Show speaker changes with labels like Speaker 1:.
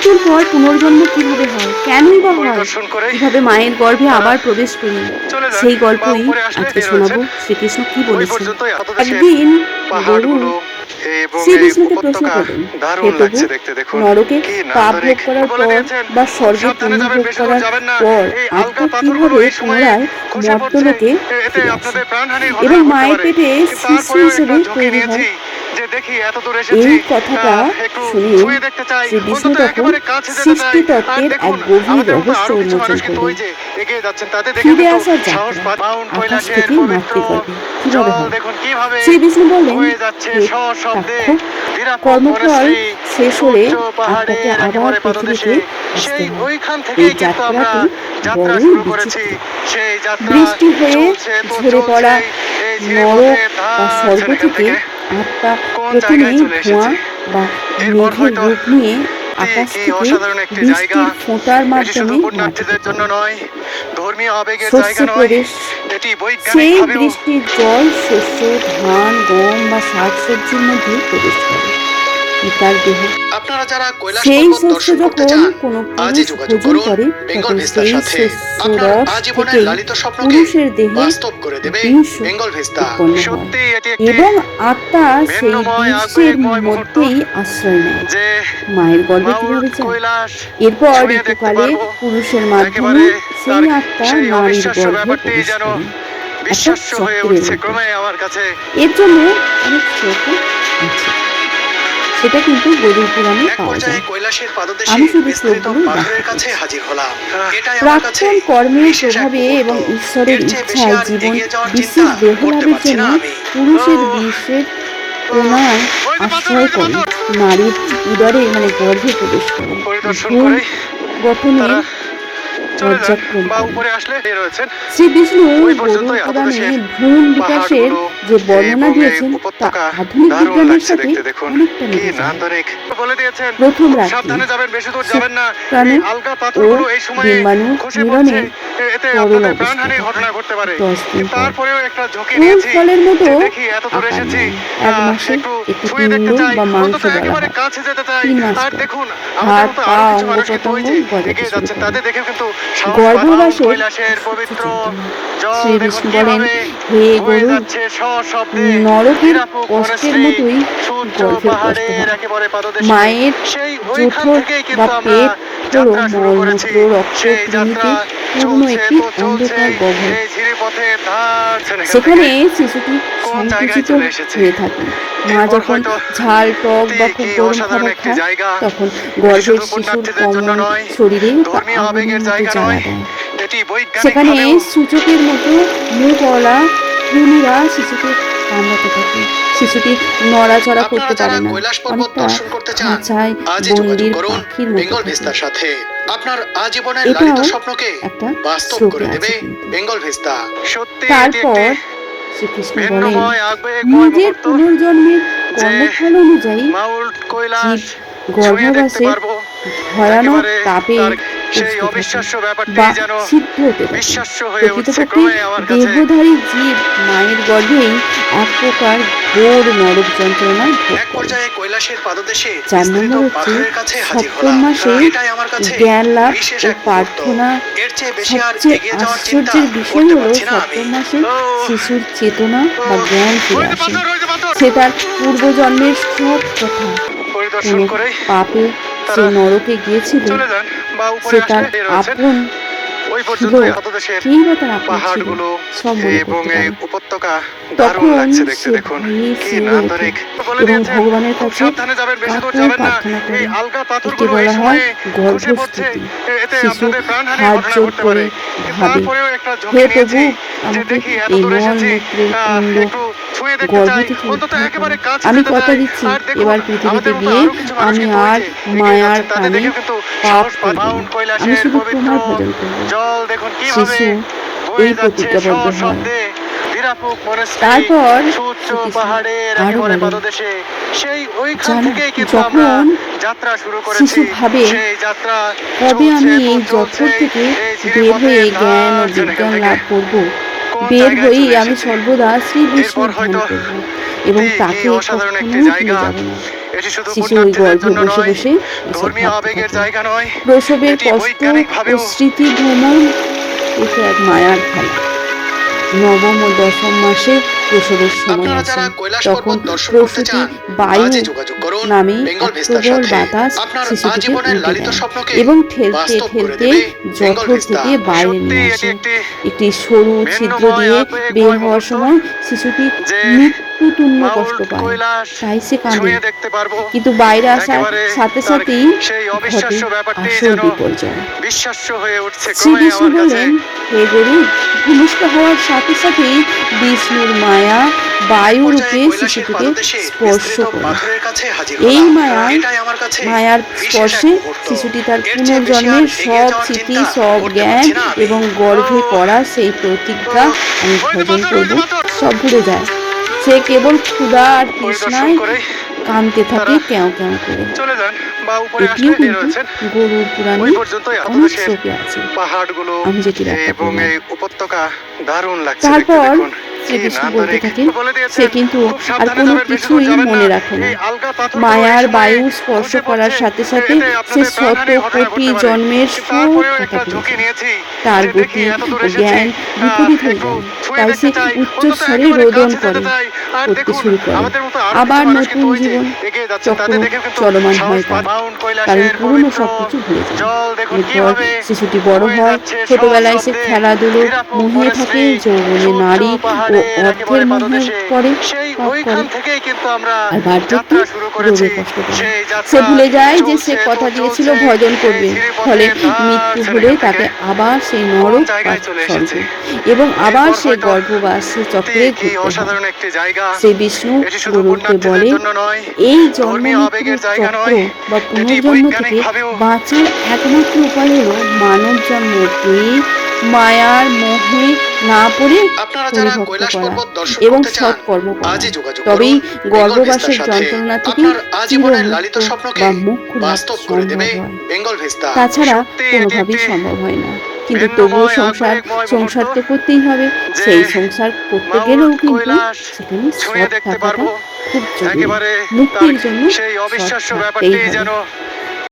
Speaker 1: মৃত্যুর পর পুনর্জন্ম কিভাবে হয়, কেনই বা হয়, কিভাবে মায়ের গর্ভে আবার প্রবেশ করি, সেই গল্পই আজকে শোনাবো। শ্রীকৃষ্ণ কি বলেছেন। একদিন গরু শ্রীবিষ্ণুকে প্রশ্ন করলেন, হে প্রভু, নরকে পাপ ভোগ করার পর বা স্বর্গে পুণ্য ভোগ করার পর আত্মা কিভাবে পুনরায় মর্ত্যলোকে ফিরে আসে এবং মায়ের পেটে শিশু হিসেবে তৈরি হয়। এই কথাটা শুনে শ্রীবিষ্ণু তখন সৃষ্টি তত্ত্বের এক গভীর রহস্য উন্মোচন করলেন। ফিরে আসার যাত্রা আকাশ থেকে মাতৃগর্ভে কিভাবে হয়। শ্রীবিষ্ণু বললেন, হে সাক্ষ্য, কর্মফল শেষ হলে আত্মাকে আবার পৃথিবীতে আসতে হয়। এই যাত্রাটি বড়ই বিচিত্র। বৃষ্টি হয়ে ঝরে পড়া নরক বা স্বর্গ থেকে আত্মা প্রথমে ধোঁয়া বা মেঘের রূপ নিয়ে আকাশ থেকে বৃষ্টির ফোঁটার মাধ্যমে মাটিতে পড়ে। শস্যে প্রবেশ। সেই বৃষ্টির জল শস্য, ধান, গম বা শাকসবজির মধ্যে প্রবেশ করে পিতার দেহ। সেই শস্য যখন কোনো পুরুষ ভোজন করে তখন সেই শস্য রস থেকেই পুরুষের দেহে বিষ উৎপন্ন হয় এবং আত্মা সেই বিষের মধ্যেই আশ্রয় নেয়। মায়ের গর্ভে কিভাবে যায়? এরপর ঋতুকালে পুরুষের মাধ্যমে সেই আত্মা নারীর গর্ভে প্রবেশ করে একটা চক্রের মতো। এর জন্য অনেক শ্লোকও আছে, সেটা কিন্তু গরুর পুরাণে পাওয়া যায়। আমি শুধু শ্লোকগুলো ব্যাখ্যা করছি। প্রাক্তন কর্মের প্রভাবে এবং ঈশ্বরের ইচ্ছায় জীবন বিশেষ দেহলাভের জন্য পুরুষের বিষের কোনায় আশ্রয় করে নারীর উদরে গর্ভে প্রবেশ করে ভ্রূণ গঠনের পর্যায়ক্রম করে। শ্রীবিষ্ণু গরুর পুরাণে ভ্রূণ বিকাশের যে বর্ণনা দিয়েছেন তা আধুনিক বিজ্ঞানের সাথে অনেকটা মিলে যায়। প্রথম রাত্রি শুক্রাণু ও ডিম্বাণু মিলনের তরল অবস্থা 10 দিন পর ফুল ফলের মতো আকার নেয়। 1 মাসে একটি পিণ্ড বা মাংস বলা হয়। 3 মাস পর হাত পা অঙ্গ প্রত্যঙ্গ গজাতে শুরু করে। গর্ভবাসের শ্রীবিষ্ণু বলেন, হে গরু, নরকের কষ্টের মতোই গর্ভের কষ্ট হয়। মায়ের জঠর বা পেট হলো মলমূত্র, রক্ত, কৃমিতে পূর্ণ একটি অন্ধকার গহ্বর। সেখানে শিশুটি সংকুচিত হয়ে থাকে। মা যখন ঝাল, টক বা খুব গরম খাবার খায় তখন গর্ভের শিশুর কোমল শরীরে তা আগুনের মতো জ্বালা দেয়। সেখানে সূচকের মতো মুখওয়ালা কৃমিরা শিশুকে কামড়াতে থাকে। শিশুটি নড়াচড়া করতে পারে না, অনেকটা খাঁচায় বন্দির পাখির মতো থাকে। এটাও একটা শ্লোকে আছে কিন্তু। তারপর শ্রীকৃষ্ণ বলেন, নিজের পুনর্জন্মের কর্মফল অনুযায়ী জীব গর্ভাবাসে ভয়ানক তাপে বা সিদ্ধ হতে থাকে। প্রকৃতপক্ষে দেহধারী জীব মায়ের গর্ভেই এক প্রকার ঘোর নরক যন্ত্রণায় ভোগ করে। 4 নম্বর হচ্ছে সপ্তম মাসে জ্ঞান লাভ ও প্রার্থনা। সবচেয়ে আশ্চর্যের বিষয় হলো সপ্তম মাসে শিশুর চেতনা বা জ্ঞান ফিরে আসে। সে তার পূর্বজন্মের সব কথা, কোনো পাপে সে নরকে গিয়েছিল, সে তার আপন ছিল, কেই বা তার আপন ছিল, সব মনে করতে পারে। তখন সে ভয়ে শিউরে ওঠে এবং ভগবানের কাছে কাতর প্রার্থনা করে। একে বলা হয় গর্ভস্তুতি। শিশু হাত জোড় করে ভাবে, হে প্রভু, আমাকে এই মলমূত্রের কুণ্ড গর্ভ থেকে উদ্ধার করো। আমি কথা দিচ্ছি, এবার পৃথিবীতে গিয়ে আমি আর মায়ার টানে পাপ করব না। আমি শুধু তোমার ভজন করব। শিশু এই প্রতিজ্ঞাবদ্ধ হয়। তারপর শ্রীকৃষ্ণ আরো বলেন, জানো, যখন শিশু ভাবে কবে আমি এই জঠর থেকে বের হয়ে জ্ঞান ও বিজ্ঞান লাভ করব, বের হয়েই আমি সর্বদা শ্রী বিষ্ণুর ধ্যান করব এবং তাকে কখনো ভুলে যাব না। শিশু ওই গর্ভে বসে বসে এসব ভাবতে থাকে। প্রসবের কষ্ট ও স্মৃতি ভ্রমণ এ তো এক মায়ার খেলা। নবম ও দশম মাসে প্রসবের সময় আসে। তখন প্রসূতি বায়ু নামে এক প্রবল বাতাস শিশুটিকে উল্টে দেয় এবং ঠেলতে ঠেলতে জঠর থেকে বাইরে নিয়ে আসে। একটি সরু ছিদ্র দিয়ে বের হওয়ার সময় শিশুটি মৃত্যুতুল্য কষ্ট পায়, তাই সে কাঁদে। কিন্তু বাইরে আসার সাথে সাথেই ঘটে আসল বিপর্যয়। শ্রী বিষ্ণু বললেন, হে গরু, ভূমিষ্ঠ হওয়ার সাথে সাথেই বিষ্ণুর মায়া বায়ুরূপে শিশুটিকে স্পর্শ করে। এই মায়ার স্পর্শে শিশুটি তার পুনর্জন্মের সব স্মৃতি, সব জ্ঞান এবং গর্ভে করা সেই প্রতিজ্ঞা আমি ভজন করব সব ভুলে যায়। সে কেবল ক্ষুধা আর তৃষ্ণায় কাঁদতে থাকে ক্যাও ক্যাও করে। এটিও কিন্তু গরুর পুরাণে অনেক শ্লোকে আছে, আমি যেটি ব্যাখ্যা করলাম। তারপর শ্রীকৃষ্ণ বলতে থাকেন, সে কিন্তু আর কোনো কিছুই মনে রাখে না। মায়ার বায়ু স্পর্শ করার সাথে সাথে সে শত কোটি জন্মের সব কথা ভুলে যায়। তার গতি ও জ্ঞান বিপরীত হয়ে যায়। তাই সে উচ্চস্বরে রোদন করতে শুরু করে। আবার নতুন জীবন চক্র চলমান হয় তার, কারণ পুরনো সবকিছু ভুলে যায়। এরপর শিশুটি বড় হয়। ছোটবেলায় সে খেলাধুলো মোহে থাকে, যৌবনে নারী ও অর্থের মোহে পড়ে, আর বার্ধক্যে রোগে কষ্ট পায়। সে ভুলে যায় যে সে কথা দিয়েছিল ভজন করবে। ফলে মৃত্যু হলে তাকে আবার সেই নরক বা স্বর্গ এবং আবার সেই গর্ভবাসী চক্রে ঘুরতে হয়। শ্রী বিষ্ণু গরুকে বলে, এই জন্ম মৃত্যুর চক্র বা পুনর্জন্ম থেকে বাঁচার একমাত্র উপায় হলো মানব জন্ম পেয়ে মায়ার মোহে না পড়ে হরিভক্ত করা এবং সৎকর্ম করা। তবেই গর্ভবাসের যন্ত্রণা থেকে চিরমুক্ত বা মোক্ষ লাভ সম্ভব হয়। তাছাড়া কোনোভাবেই সম্ভব হয় না। কিন্তু তবুও সংসার তো করতেই হবে। সেই সংসার করতে গেলেও কিন্তু সেখানে সৎ থাকাটা খুব জরুরি। মুক্তির জন্য সৎ থাকতেই হবে।